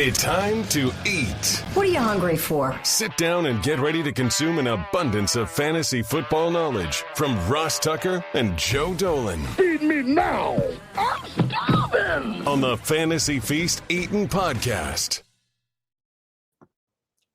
It's time to eat. What are you hungry for? Sit down and get ready to consume an abundance of fantasy football knowledge from Ross Tucker and Joe Dolan. Feed me now. I'm starving. On the Fantasy Feast EATIN podcast.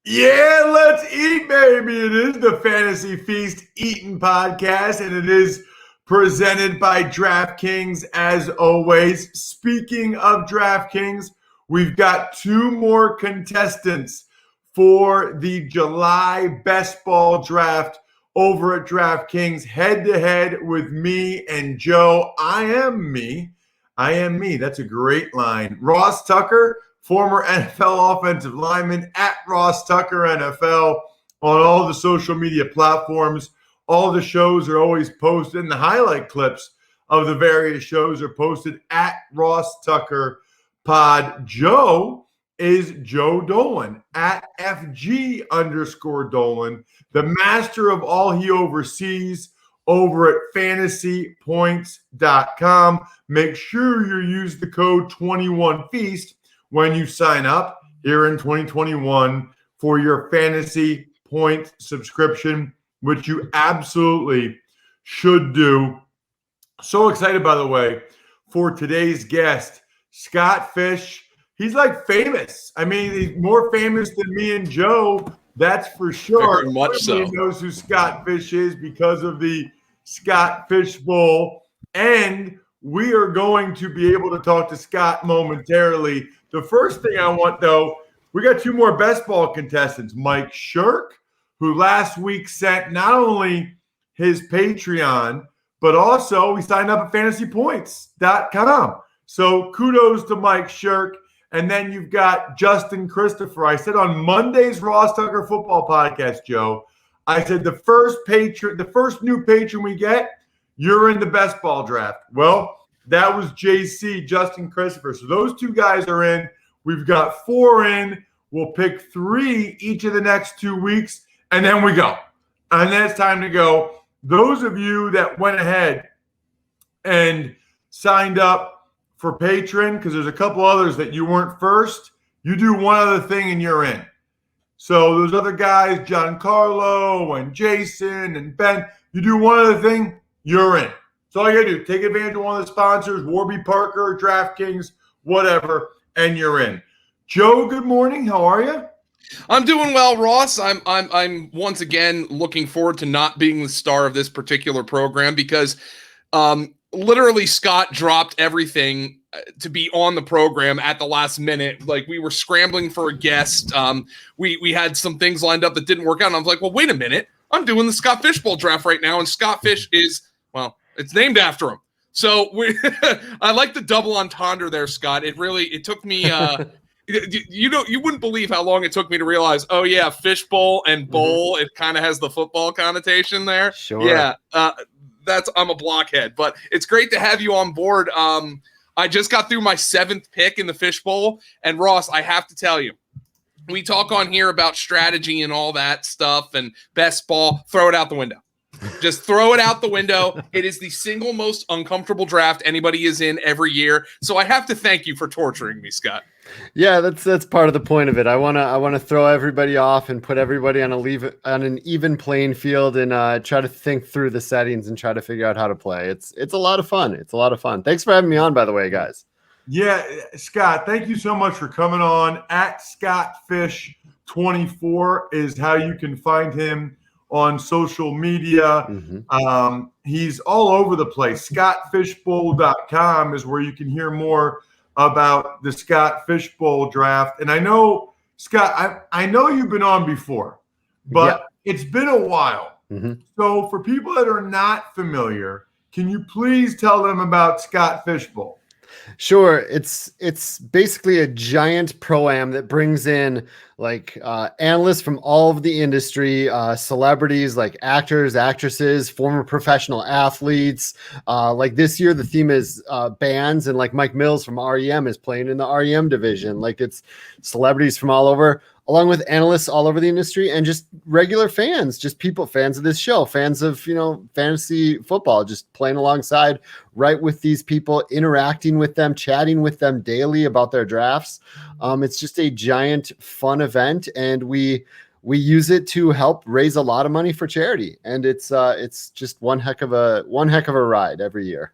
Yeah, let's eat, baby. It is the Fantasy Feast EATIN podcast, and it is presented by DraftKings as always. Speaking of DraftKings, we've got two more contestants for the July Best Ball Draft over at DraftKings, head-to-head with me and Joe. I am me. That's a great line. Ross Tucker, former NFL offensive lineman, at Ross Tucker NFL on all the social media platforms. All the shows are always posted, and the highlight clips of the various shows are posted at Ross Tucker Pod. Joe is Joe Dolan at FG_Dolan, the master of all he oversees over at FantasyPoints.com. Make sure you use the code 21Feast when you sign up here in 2021 for your Fantasy Point subscription, which you absolutely should do. So excited, by the way, for today's guest, Scott Fish. He's like famous. I mean, he's more famous than me and Joe, that's for sure. Very much so. Everybody knows who Scott Fish is because of the Scott Fish Bowl. And we are going to be able to talk to Scott momentarily. The first thing I want, though, we got two more best ball contestants. Mike Shirk, who last week sent not only his Patreon, but also he signed up at FantasyPoints.com. So kudos to Mike Shirk. And then you've got Justin Christopher. I said on Monday's Ross Tucker Football Podcast, Joe, I said the first new patron we get, you're in the best ball draft. Well, that was JC, Justin Christopher. So those two guys are in. We've got 4 in. We'll pick 3 each of the next 2 weeks, and then we go. And then it's time to go. Those of you that went ahead and signed up for Patreon, because there's a couple others that you weren't first, you do one other thing and you're in. So those other guys, Giancarlo and Jason and Ben, you do one other thing, you're in. So all you got to do, take advantage of one of the sponsors, Warby Parker, DraftKings, whatever, and you're in. Joe, good morning. How are you? I'm doing well, Ross. I'm once again looking forward to not being the star of this particular program because literally Scott dropped everything to be on the program at the last minute. Like, we were scrambling for a guest. We had some things lined up that didn't work out. And I was like, well, wait a minute. I'm doing the Scott Fish Bowl draft right now. And Scott Fish is, well, it's named after him. So I like the double entendre there, Scott. It took me, you wouldn't believe how long it took me to realize, oh yeah, Fish Bowl and bowl, it kind of has the football connotation there. Sure. Yeah. I'm a blockhead, but it's great to have you on board. I just got through my 7th pick in the Fish Bowl, and Ross, I have to tell you, we talk on here about strategy and all that stuff and best ball. Throw it out the window. Just throw it out the window. It is the single most uncomfortable draft anybody is in every year. So I have to thank you for torturing me, Scott. Yeah, that's part of the point of it. I wanna throw everybody off and put everybody on an even playing field and try to think through the settings and try to figure out how to play. It's a lot of fun. It's a lot of fun. Thanks for having me on, by the way, guys. Yeah, Scott, thank you so much for coming on. At ScottFish24 is how you can find him on social media. He's all over the place. ScottFishBowl.com is where you can hear more about the Scott Fish Bowl draft. And I know, Scott, I know you've been on before, but It's been a while. So for people that are not familiar, can you please tell them about Scott Fish Bowl? Sure. It's basically a giant pro-am that brings in like analysts from all of the industry, celebrities like actors, actresses, former professional athletes. Like this year, the theme is bands, and like Mike Mills from REM is playing in the REM division. Like it's celebrities from all over, along with analysts all over the industry and just regular fans, just people, fans of this show, fans of, you know, fantasy football, just playing alongside right with these people, interacting with them, chatting with them daily about their drafts. It's just a giant fun event, and we use it to help raise a lot of money for charity. And it's just one heck of a ride every year.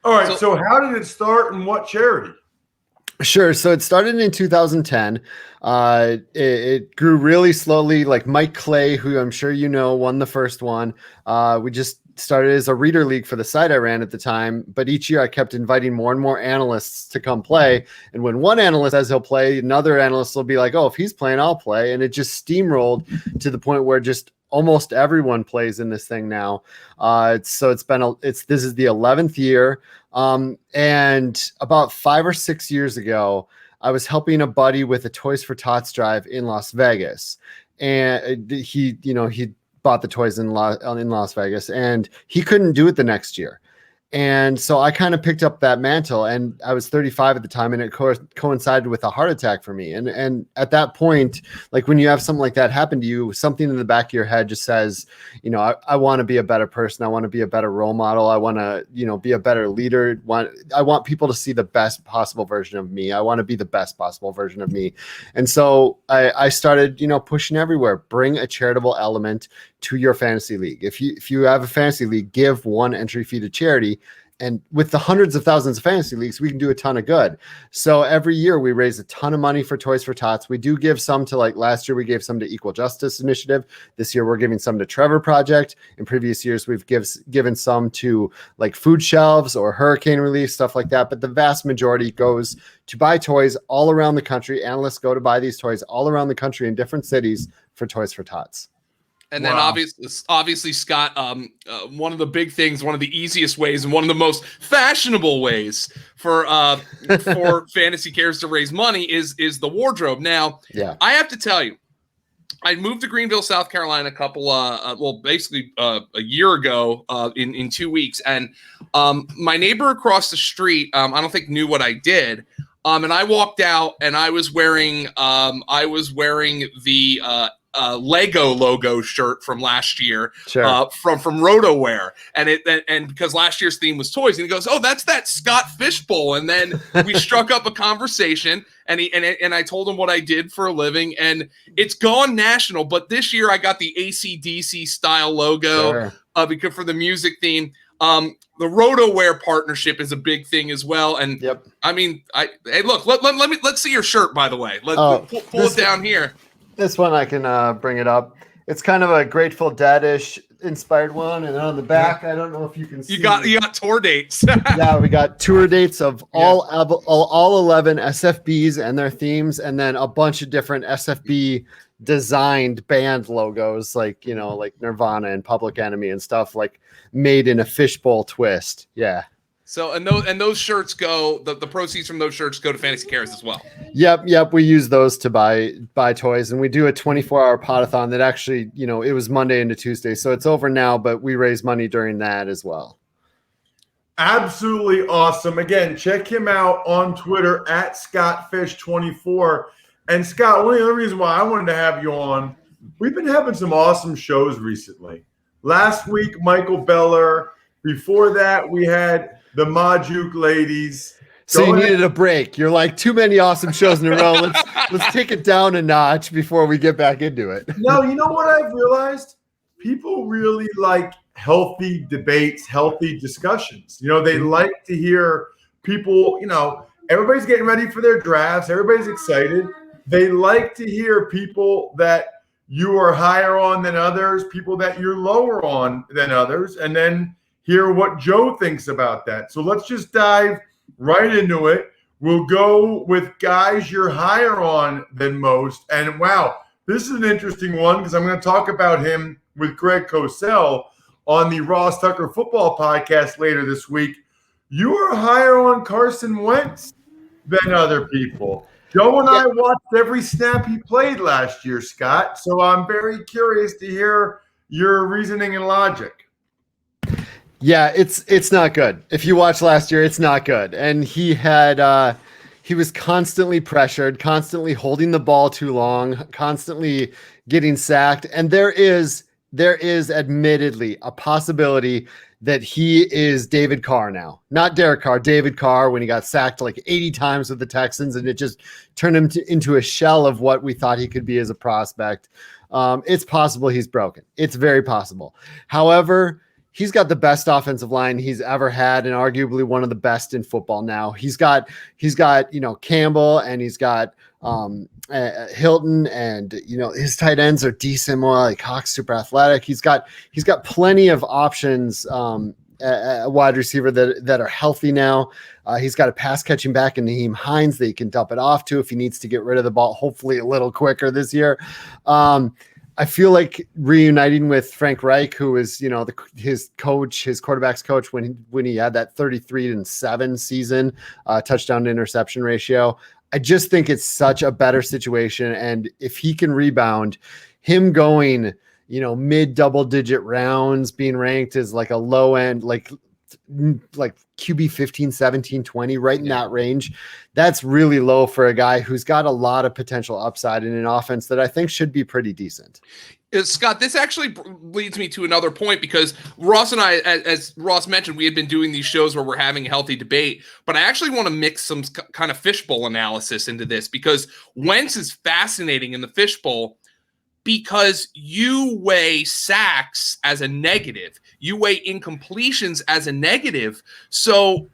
All right. So how did it start and what charity? Sure. So it started in 2010. It grew really slowly. Like Mike Clay, who I'm sure you know, won the first one. We just started as a reader league for the site I ran at the time. But each year I kept inviting more and more analysts to come play. And when one analyst says he'll play, another analyst will be like, oh, if he's playing, I'll play. And it just steamrolled to the point where just almost everyone plays in this thing now. This is the 11th year. And about 5 or 6 years ago, I was helping a buddy with a Toys for Tots drive in Las Vegas, and he bought the toys in Las Vegas, and he couldn't do it the next year. And so I kind of picked up that mantle, and I was 35 at the time, and it coincided with a heart attack for me. And at that point, like when you have something like that happen to you, something in the back of your head just says, you know, I want to be a better person. I want to be a better role model. I want to, you know, be a better leader. I want people to see the best possible version of me. I want to be the best possible version of me. And so I started, you know, pushing everywhere. Bring a charitable element to your fantasy league. If you have a fantasy league, give one entry fee to charity. And with the hundreds of thousands of fantasy leagues, we can do a ton of good. So every year we raise a ton of money for Toys for Tots. We do give some to, like last year we gave some to Equal Justice Initiative. This year we're giving some to Trevor Project. In previous years we've given some to like food shelves or hurricane relief, stuff like that. But the vast majority goes to buy toys all around the country. Analysts go to buy these toys all around the country in different cities for Toys for Tots. And then obviously, Scott, one of the big things, one of the easiest ways, and one of the most fashionable ways for Fantasy Cares to raise money is the wardrobe. Now, yeah. I have to tell you, I moved to Greenville, South Carolina, a year ago in 2 weeks, and my neighbor across the street, I don't think knew what I did. And I walked out, and I was wearing the Lego logo shirt from last year, sure. from RotoWare, and because last year's theme was toys, and he goes, "Oh, that's that Scott Fishbowl," and then we struck up a conversation, and I told him what I did for a living, and it's gone national. But this year I got the AC/DC style logo, sure. Because for the music theme. The RotoWare partnership is a big thing as well, and yep. I mean, hey, look, let's see your shirt. By the way, pull it down here. This one I can bring it up. It's kind of a Grateful Dead-ish inspired one, and then on the back, I don't know if you can see. You got tour dates. Yeah, we got tour dates of all 11 SFBs and their themes, and then a bunch of different SFB designed band logos, like like Nirvana and Public Enemy and stuff, like made in a fishbowl twist. Yeah. So and those shirts go, the proceeds from those shirts go to Fantasy Cares as well. Yep. We use those to buy toys, and we do a 24-hour potathon that actually, it was Monday into Tuesday, so it's over now, but we raise money during that as well. Absolutely awesome. Again, check him out on Twitter at ScottFish24. And Scott, one of the other reasons why I wanted to have you on, we've been having some awesome shows recently. Last week, Michael Beller. Before that, we had the Majuk ladies. So you needed a break. You're like, too many awesome shows in a row. Let's take it down a notch before we get back into it. No, you know what I've realized? People really like healthy debates, healthy discussions. They like to hear people, everybody's getting ready for their drafts. Everybody's excited. They like to hear people that you are higher on than others, people that you're lower on than others, and then hear what Joe thinks about that. So let's just dive right into it. We'll go with guys you're higher on than most. And wow, this is an interesting one because I'm going to talk about him with Greg Cosell on the Ross Tucker Football Podcast later this week. You are higher on Carson Wentz than other people. Joe and I watched every snap he played last year, Scott. So I'm very curious to hear your reasoning and logic. Yeah, it's not good. If you watched last year, it's not good. And he was constantly pressured, constantly holding the ball too long, constantly getting sacked. And there is admittedly a possibility that he is David Carr now, not Derek Carr, David Carr, when he got sacked like 80 times with the Texans, and it just turned him into a shell of what we thought he could be as a prospect. It's possible he's broken. It's very possible. However, he's got the best offensive line he's ever had, and arguably one of the best in football now. He's got Campbell, and he's got Hilton, and his tight ends are decent, more like Hawk's super athletic. He's got plenty of options at wide receiver that are healthy now. He's got a pass catching back in Naheem Hines that he can dump it off to if he needs to get rid of the ball, hopefully a little quicker this year. I feel like reuniting with Frank Reich, who is, his quarterback's coach when he had that 33-7 season, touchdown to interception ratio. I just think it's such a better situation. And if he can rebound, him going, mid double digit rounds, being ranked as like a low end, like QB 15, 17, 20, right in that range. That's really low for a guy who's got a lot of potential upside in an offense that I think should be pretty decent. Scott, this actually leads me to another point, because Ross and I, as Ross mentioned, we had been doing these shows where we're having a healthy debate, but I actually want to mix some kind of fishbowl analysis into this, because Wentz is fascinating in the fishbowl because you weigh sacks as a negative, you weigh incompletions as a negative. So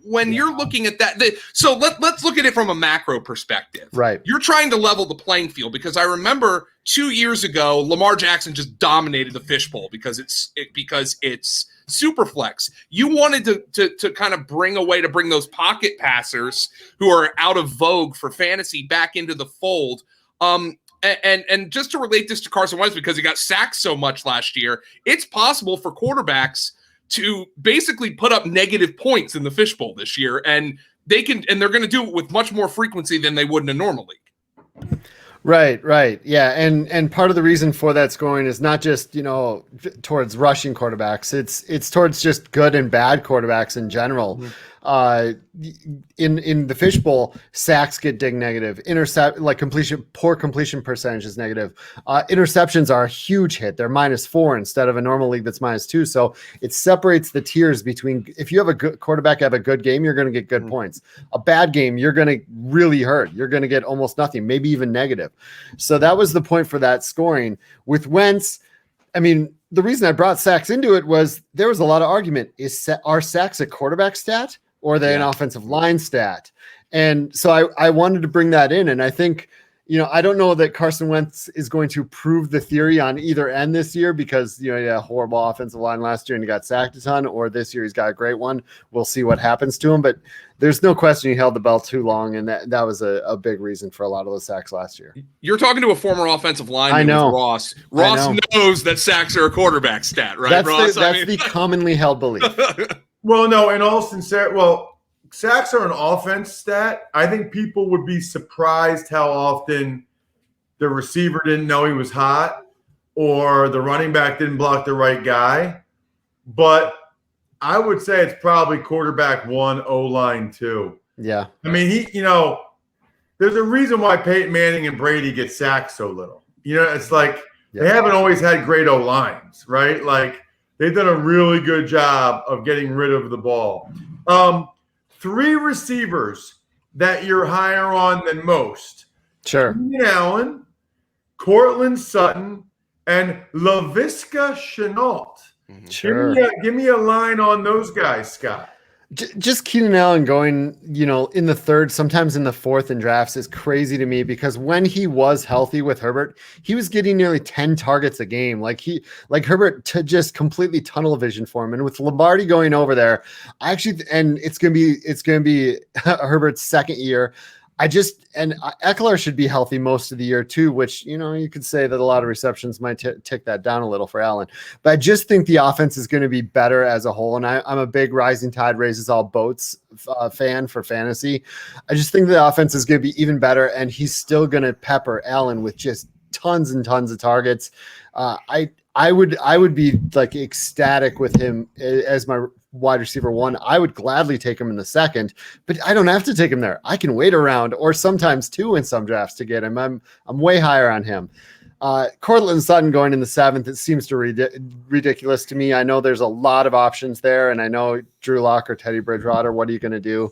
when you're looking at that, so let's look at it from a macro perspective. Right. You're trying to level the playing field, because I remember 2 years ago, Lamar Jackson just dominated the fishbowl because it's super flex. You wanted to kind of bring those pocket passers who are out of vogue for fantasy back into the fold. And just to relate this to Carson Wentz, because he got sacked so much last year, it's possible for quarterbacks to basically put up negative points in the fishbowl this year, and they're going to do it with much more frequency than they would in a normal league. Right. Yeah. And part of the reason for that scoring is not just, towards rushing quarterbacks. It's towards just good and bad quarterbacks in general. In the fishbowl, sacks get ding negative. Poor completion percentage is negative. Interceptions are a huge hit. They're -4 instead of a normal league that's -2. So it separates the tiers between, if you have a good quarterback have a good game, you're going to get good points. A bad game, you're going to really hurt. You're going to get almost nothing, maybe even negative. So that was the point for that scoring. With Wentz, I mean, the reason I brought sacks into it was there was a lot of argument. Are sacks a quarterback stat, or are they an offensive line stat? And so I wanted to bring that in. And I think, I don't know that Carson Wentz is going to prove the theory on either end this year, because, he had a horrible offensive line last year and he got sacked a ton, or this year he's got a great one. We'll see what happens to him. But there's no question he held the belt too long, and that was a big reason for a lot of those sacks last year. You're talking to a former offensive lineman. I know. With Ross. Ross knows that sacks are a quarterback stat, right, that's Ross? That's the commonly held belief. Well, no, in all sincerity, sacks are an offense stat. I think people would be surprised how often the receiver didn't know he was hot, or the running back didn't block the right guy. But I would say it's probably quarterback 1, O-line 2. Yeah. I mean, there's a reason why Peyton Manning and Brady get sacked so little. It's like they haven't always had great O-lines, right? Like, they've done a really good job of getting rid of the ball. 3 receivers that you're higher on than most. Sure. Keenan Allen, Cortland Sutton, and Laviska Shenault. Sure. Give me a line on those guys, Scott. Just Keenan Allen going, in the 3rd, sometimes in the 4th in drafts is crazy to me, because when he was healthy with Herbert, he was getting nearly 10 targets a game. Like Herbert to just completely tunnel vision for him. And with Lombardi going over there, and it's going to be Herbert's 2nd year. Eckler should be healthy most of the year too, which, you could say that a lot of receptions might tick that down a little for Allen. But I just think the offense is going to be better as a whole. And I'm a big rising tide raises all boats fan for fantasy. I just think the offense is going to be even better, and he's still going to pepper Allen with just tons and tons of targets. I would be like ecstatic with him as my wide receiver 1. I would gladly take him in the second, but I don't have to take him there. I can wait around, or sometimes 2 in some drafts to get him. I'm way higher on him. Cortland Sutton going in the 7th. It seems ridiculous to me. I know there's a lot of options there, and I know Drew Lock or Teddy Bridgewater. What are you going to do?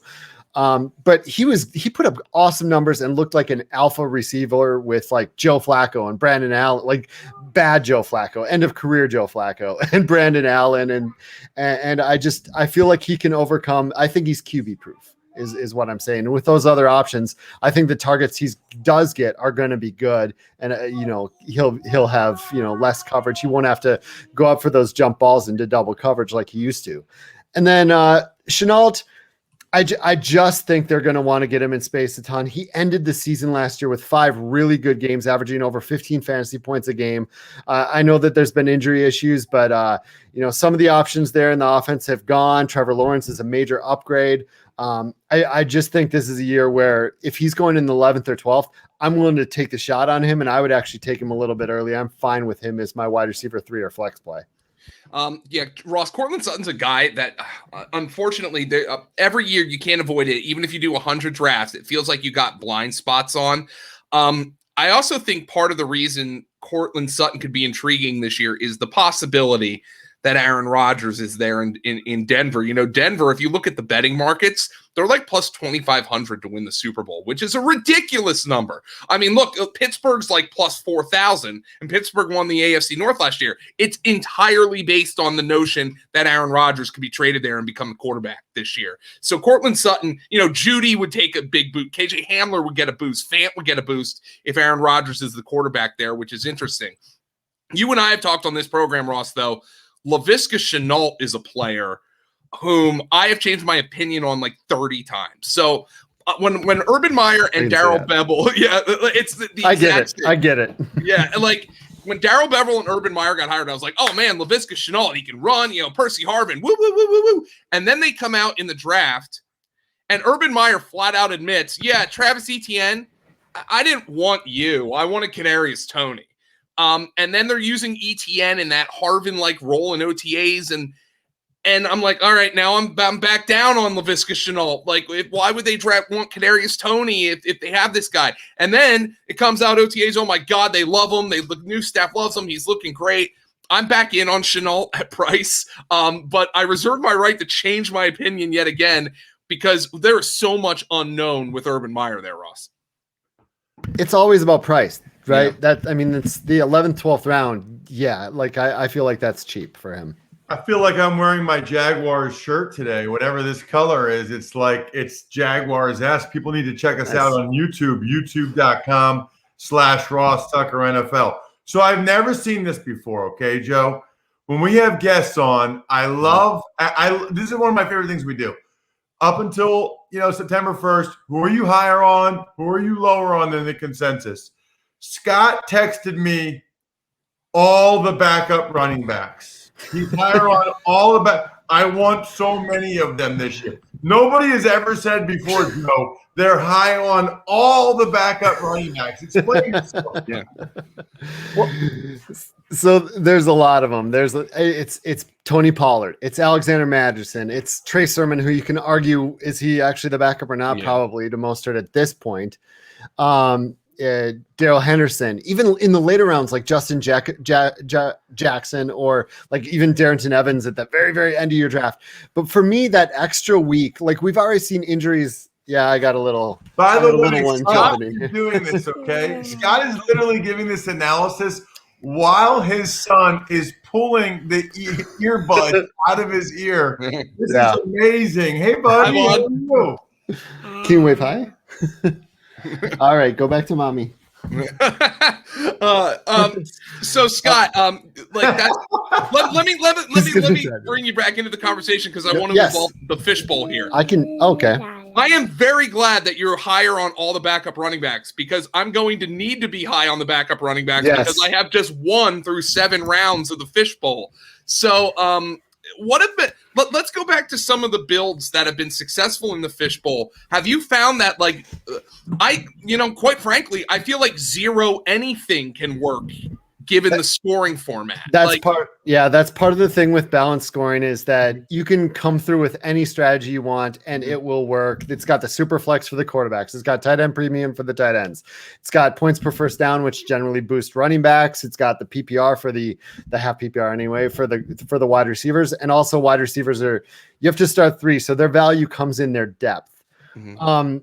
But he put up awesome numbers and looked like an alpha receiver with like Joe Flacco and Brandon Allen, like bad Joe Flacco, end of career Joe Flacco and Brandon Allen. And I feel like he can overcome. I think he's QB proof is what I'm saying. And with those other options, I think the targets he does get are going to be good. And, he'll have, less coverage. He won't have to go up for those jump balls into double coverage like he used to. And then, Shenault, I just think they're going to want to get him in space a ton. He ended the season last year with 5 really good games, averaging over 15 fantasy points a game. I know that there's been injury issues, but some of the options there in the offense have gone. Trevor Lawrence is a major upgrade. I just think this is a year where if he's going in the 11th or 12th, I'm willing to take the shot on him, and I would actually take him a little bit early. I'm fine with him as my wide receiver 3 or flex play. Ross, Cortland Sutton's a guy that unfortunately every year you can't avoid it. Even if you do 100 drafts, it feels like you got blind spots on. I also think part of the reason Cortland Sutton could be intriguing this year is the possibility that Aaron Rodgers is there in Denver. Denver, if you look at the betting markets, they're like plus 2,500 to win the Super Bowl, which is a ridiculous number. I mean, look, Pittsburgh's like plus 4,000, and Pittsburgh won the AFC North last year. It's entirely based on the notion that Aaron Rodgers could be traded there and become a quarterback this year. So Cortland Sutton, Judy would take a big boot. KJ Hamler would get a boost. Fant would get a boost if Aaron Rodgers is the quarterback there, which is interesting. You and I have talked on this program, Ross, though. Laviska Shenault is a player whom I have changed my opinion on like 30 times. So when Urban Meyer and Darrell Bevell, it's the I get it. Yeah, like when Darrell Bevell and Urban Meyer got hired, I was like, oh man, Laviska Shenault, he can run, Percy Harvin, woo, woo, woo, woo, woo. And then they come out in the draft, and Urban Meyer flat out admits, Travis Etienne, I didn't want you. I wanted Kadarius Toney. And then they're using ETN in that Harvin-like role in OTAs, and I'm like, all right, now I'm back down on Laviska Shenault. Like, why would they want Kadarius Toney if they have this guy? And then it comes out OTAs, oh my God, they love him. The new staff loves him. He's looking great. I'm back in on Shenault at price, but I reserve my right to change my opinion yet again because there is so much unknown with Urban Meyer there, Ross. It's always about price. Right. Yeah. It's the 11th, 12th round. Yeah. Like I feel like that's cheap for him. I feel like I'm wearing my Jaguars shirt today, whatever this color is. It's like it's Jaguars-esque. People need to check us out on YouTube, youtube.com/Ross Tucker NFL. So I've never seen this before. Okay, Joe, when we have guests on, this is one of my favorite things we do. Up until, September 1st, who are you higher on? Who are you lower on than the consensus? Scott texted me all the backup running backs. He's higher on all the back. I want so many of them this year. Nobody has ever said before, Joe, they're high on all the backup running backs. Explain yourself. Yeah. So there's a lot of them. It's Tony Pollard. It's Alexander Madison. It's Trey Sermon, who you can argue, is he actually the backup or not? Yeah. Probably to Mostert at this point. Darrell Henderson, even in the later rounds, like Justin Jackson, or like even Darrington Evans at the very, very end of your draft. But for me, that extra week, like we've already seen injuries. Yeah, I got a little. By the way, Scott is doing this, okay? Scott is literally giving this analysis while his son is pulling the earbud out of his ear. This is amazing. Hey, buddy. Can you wave hi? All right, go back to mommy. So Scott, like that. Let me bring you back into the conversation because I want to involve the fishbowl here. I can. Okay. I am very glad that you're higher on all the backup running backs, because I'm going to need to be high on the backup running backs because I have just 1 through 7 rounds of the fishbowl. So let's go back to some of the builds that have been successful in the fishbowl. Have you found that, like, quite frankly, I feel like zero anything can work given the scoring format? That's part of the thing with balanced scoring, is that you can come through with any strategy you want and it will work. It's got the super flex for the quarterbacks. It's got tight end premium for the tight ends. It's got points per first down, which generally boost running backs. It's got the PPR for the half PPR anyway for the wide receivers. And also wide receivers you have to start 3. So their value comes in their depth.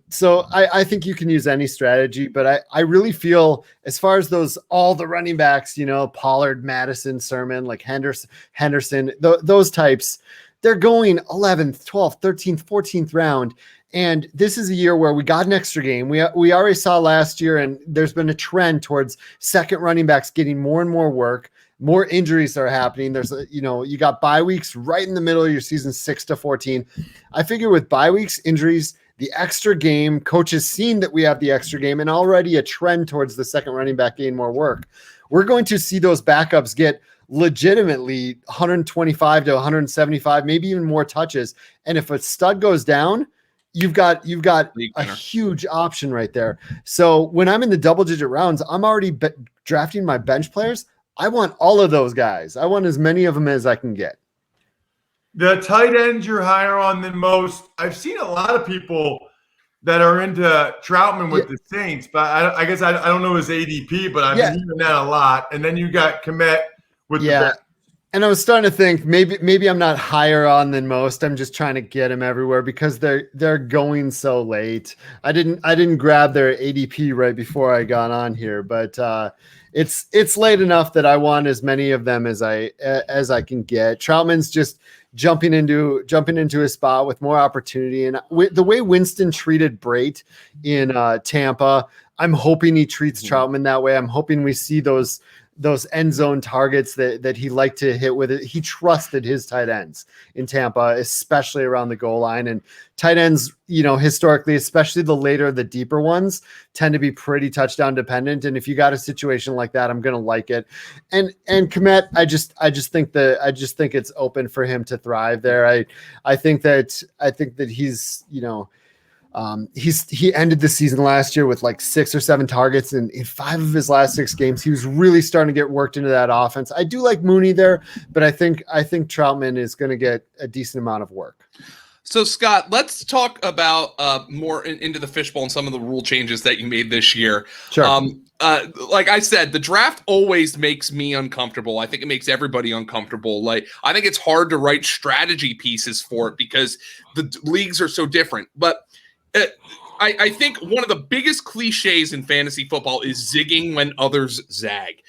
So I think you can use any strategy, but I really feel, as far as all the running backs, Pollard, Madison, Sermon, like Henderson, those types, they're going 11th, 12th, 13th, 14th round. And this is a year where we got an extra game. We already saw last year, and there's been a trend towards second running backs getting more and more work. More injuries are happening. There's, you got bye weeks right in the middle of your season, 6 to 14. I figure with bye weeks, injuries, the extra game, coaches seen that we have the extra game, and already a trend towards the second running back getting more work. We're going to see those backups get legitimately 125 to 175, maybe even more touches. And if a stud goes down, you've got a huge option right there. So when I'm in the double-digit rounds, I'm already drafting my bench players. I want all of those guys. I want as many of them as I can get. The tight ends you're higher on than most. I've seen a lot of people that are into Troutman with the Saints, but I guess I don't know his ADP, but I've been hearing that a lot. And then you got Komet with the And I was starting to think maybe I'm not higher on than most. I'm just trying to get him everywhere because they're going so late. I didn't grab their ADP right before I got on here, but it's late enough that I want as many of them as I can get. Troutman's just jumping into a spot with more opportunity, and the way Winston treated Brait in Tampa, I'm hoping he treats Troutman that way. I'm hoping we see those end zone targets that he liked to hit with it. He trusted his tight ends in Tampa, especially around the goal line. And tight ends, historically, especially the later, the deeper ones, tend to be pretty touchdown dependent. And if you got a situation like that, I'm going to like it. And Komet, I just think it's open for him to thrive there. I think that he's, he ended the season last year with like 6 or 7 targets, and in 5 of his last 6 games, he was really starting to get worked into that offense. I do like Mooney there, but I think Troutman is going to get a decent amount of work. So Scott, let's talk about more into the fishbowl and some of the rule changes that you made this year. Sure. Like I said, the draft always makes me uncomfortable. I think it makes everybody uncomfortable. Like, I think it's hard to write strategy pieces for it because the leagues are so different. But I think one of the biggest cliches in fantasy football is zigging when others zag.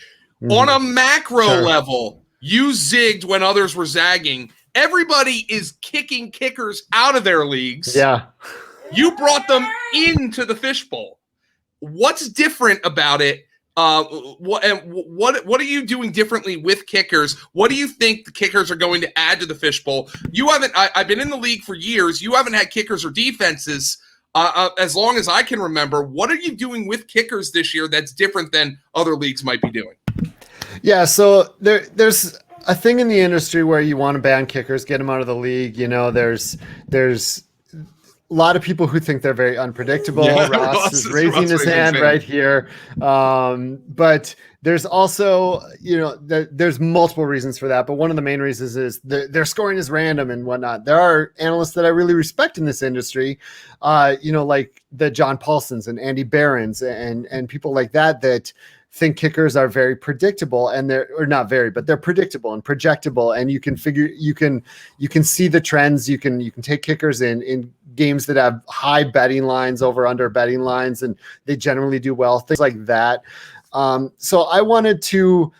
On a macro level, you zigged when others were zagging. Everybody is kicking kickers out of their leagues. Yeah. You brought them into the fishbowl. What's different about it? What are you doing differently with kickers? What do you think the kickers are going to add to the fishbowl? I've been in the league for years. You haven't had kickers or defenses as long as I can remember. What are you doing with kickers this year that's different than other leagues might be doing? Yeah, so there's a thing in the industry where you want to ban kickers, get them out of the league. There's a lot of people who think they're very unpredictable. Yeah, Ross is raising his hand right here. But there's also, there's multiple reasons for that. But one of the main reasons is their scoring is random and whatnot. There are analysts that I really respect in this industry, like the John Paulsons and Andy Barons and people like that think kickers are very predictable, and they're predictable and projectable, and you can see the trends. You can take kickers in games that have high betting lines, over under betting lines, and they generally do well, things like that. So I wanted to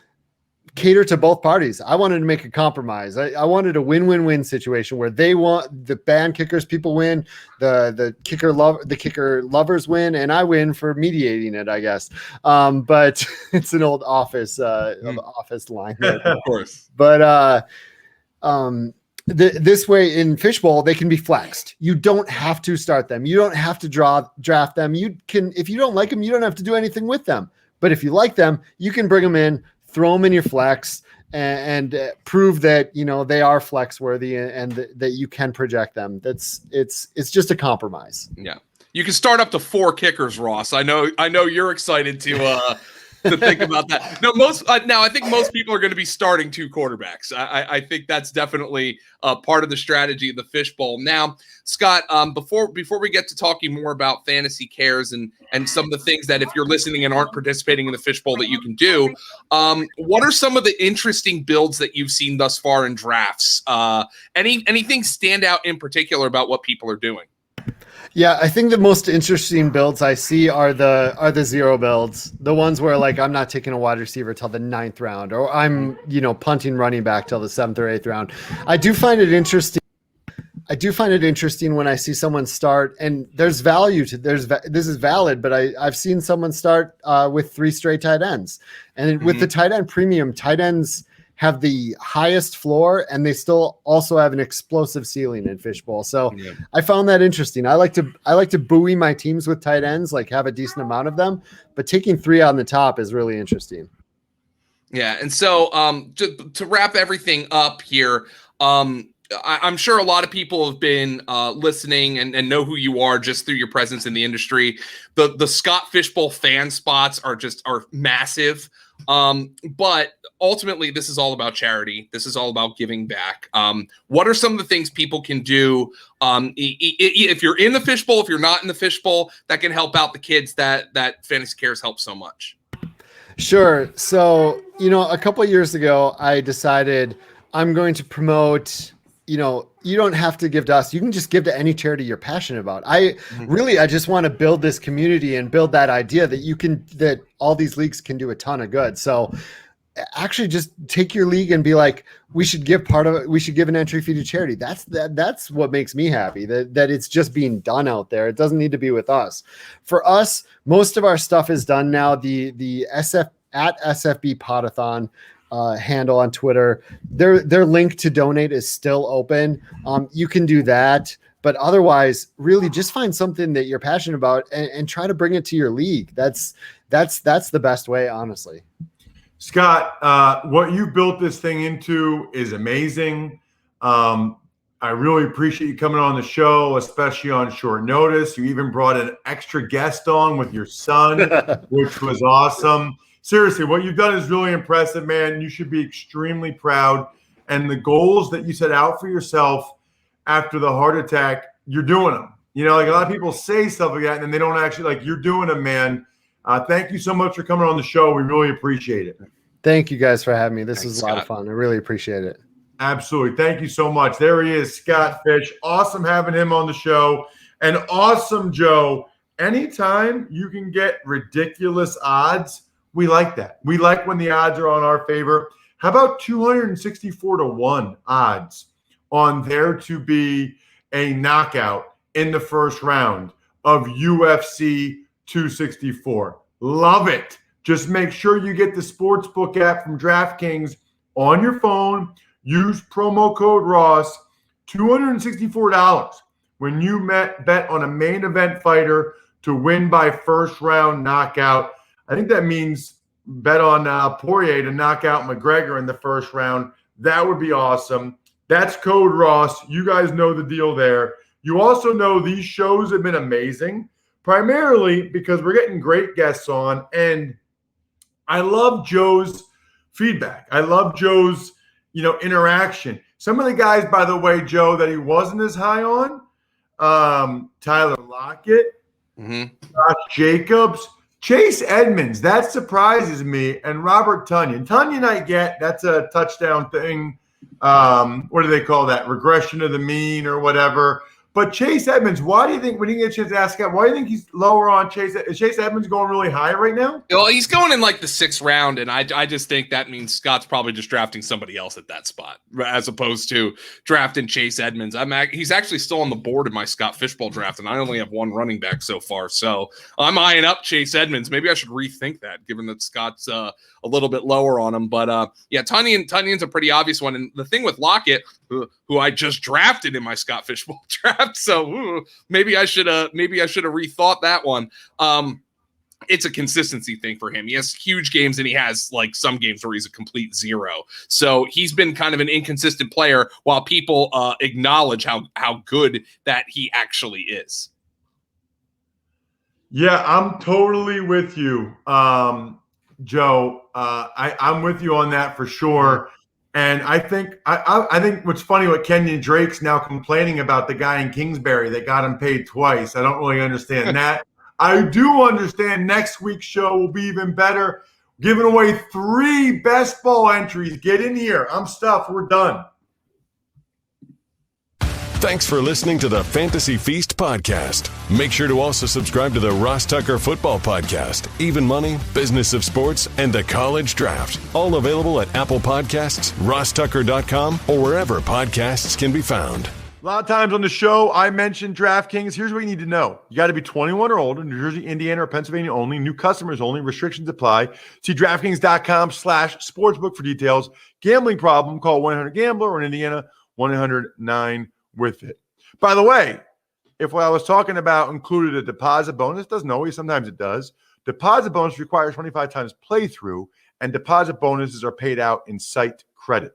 cater to both parties. I wanted to make a compromise. I wanted a win-win-win situation where they want the ban kickers, people win, the kicker lovers win, and I win for mediating it, I guess. But it's an old office line, right? Of course. But this way in Fishbowl, they can be flexed. You don't have to start them. You don't have to draft them. You can, if you don't like them, you don't have to do anything with them. But if you like them, you can bring them in, throw them in your flex, and prove that they are flex worthy and that you can project them. It's just a compromise. Yeah, you can start up to 4 kickers, Ross. I know you're excited to think about that. No, now I think most people are going to be starting 2 quarterbacks. I think that's definitely part of the strategy of the Fishbowl. Now, Scott, before we get to talking more about fantasy cares and some of the things that if you're listening and aren't participating in the Fishbowl that you can do, what are some of the interesting builds that you've seen thus far in drafts? Anything stand out in particular about what people are doing? Yeah, I think the most interesting builds I see are the zero builds, the ones where like I'm not taking a wide receiver till the 9th round, or I'm punting running back till the 7th or 8th round. I do find it interesting when I see someone start, and there's value to this is valid, but I've seen someone start with 3 straight tight ends, and with the tight end premium, tight ends have the highest floor, and they still also have an explosive ceiling in Fishbowl. So I found that interesting. I like to buoy my teams with tight ends, like have a decent amount of them, but taking 3 on the top is really interesting. Yeah. And so to wrap everything up here, I'm sure a lot of people have been listening and know who you are just through your presence in the industry. The Scott Fishbowl fan spots are massive. But ultimately, this is all about charity. This is all about giving back. What are some of the things people can do if you're in the Fishbowl, if you're not in the Fishbowl, that can help out the kids that Fantasy Cares helps so much? Sure. So, a couple of years ago, I decided I'm going to promote, you don't have to give to us. You can just give to any charity you're passionate about. I just want to build this community and build that idea that all these leagues can do a ton of good. So actually just take your league and be like, we should give part of it. We should give an entry fee to charity. That's what makes me happy, that it's just being done out there. It doesn't need to be with us. For us, most of our stuff is done now. The at SFB Podathon handle on Twitter, their link to donate is still open. You can do that, but otherwise really just find something that you're passionate about and try to bring it to your league. That's the best way, honestly. Scott, what you built this thing into is amazing. I really appreciate you coming on the show, especially on short notice. You even brought an extra guest on with your son, which was awesome. Seriously, what you've done is really impressive, man. You should be extremely proud. And the goals that you set out for yourself after the heart attack, you're doing them. Like a lot of people say stuff like that, and then they don't actually, you're doing them, man. Thank you so much for coming on the show. We really appreciate it. Thank you guys for having me. This was a lot of fun. I really appreciate it. Absolutely. Thank you so much. There he is, Scott Fish. Awesome having him on the show. And awesome, Joe. Anytime you can get ridiculous odds, we like that. We like when the odds are on our favor. How about 264-1 odds on there to be a knockout in the first round of UFC 264? Love it. Just make sure you get the Sportsbook app from DraftKings on your phone. Use promo code Ross. $264 when you bet on a main event fighter to win by first round knockout. I think that means bet on Poirier to knock out McGregor in the first round. That would be awesome. That's code Ross. You guys know the deal there. You also know these shows have been amazing, primarily because we're getting great guests on, and I love Joe's feedback. I love Joe's, interaction. Some of the guys, by the way, Joe, that he wasn't as high on, Tyler Lockett, Josh Jacobs, Chase Edmonds, that surprises me, and Robert Tonyan. Tonyan I get, that's a touchdown thing. What do they call that? Regression of the mean or whatever. But Chase Edmonds, why do you think, when you get a chance to ask him, why do you think he's lower on Chase? Is Chase Edmonds going really high right now? Well, he's going in like the 6th round, and I just think that means Scott's probably just drafting somebody else at that spot as opposed to drafting Chase Edmonds. He's actually still on the board in my Scott Fishbowl draft, and I only have 1 running back so far. So I'm eyeing up Chase Edmonds. Maybe I should rethink that, given that Scott's a little bit lower on him. But yeah, Tunion's a pretty obvious one. And the thing with Lockett, who I just drafted in my Scott Fishbowl draft, so maybe I should have rethought that one. It's a consistency thing for him. He has huge games and he has like some games where he's a complete zero. So he's been kind of an inconsistent player while people acknowledge how good that he actually is. Yeah, I'm totally with you, Joe. I'm with you on that for sure. And I think what's funny, what Kenyon Drake's now complaining about the guy in Kingsbury that got him paid twice. I don't really understand that. I do understand next week's show will be even better. Giving away 3 best ball entries. Get in here. I'm stuffed. We're done. Thanks for listening to the Fantasy Feast podcast. Make sure to also subscribe to the Ross Tucker Football Podcast, Even Money, Business of Sports, and the College Draft. All available at Apple Podcasts, rosstucker.com, or wherever podcasts can be found. A lot of times on the show, I mentioned DraftKings. Here's what you need to know. You got to be 21 or older, New Jersey, Indiana, or Pennsylvania only. New customers only. Restrictions apply. See DraftKings.com/sportsbook for details. Gambling problem, call 1-800-GAMBLER, or in Indiana, 1-800-9-WITH-IT. By the way, if what I was talking about included a deposit bonus, doesn't always, sometimes it does. Deposit bonus requires 25 times playthrough, and deposit bonuses are paid out in site credit.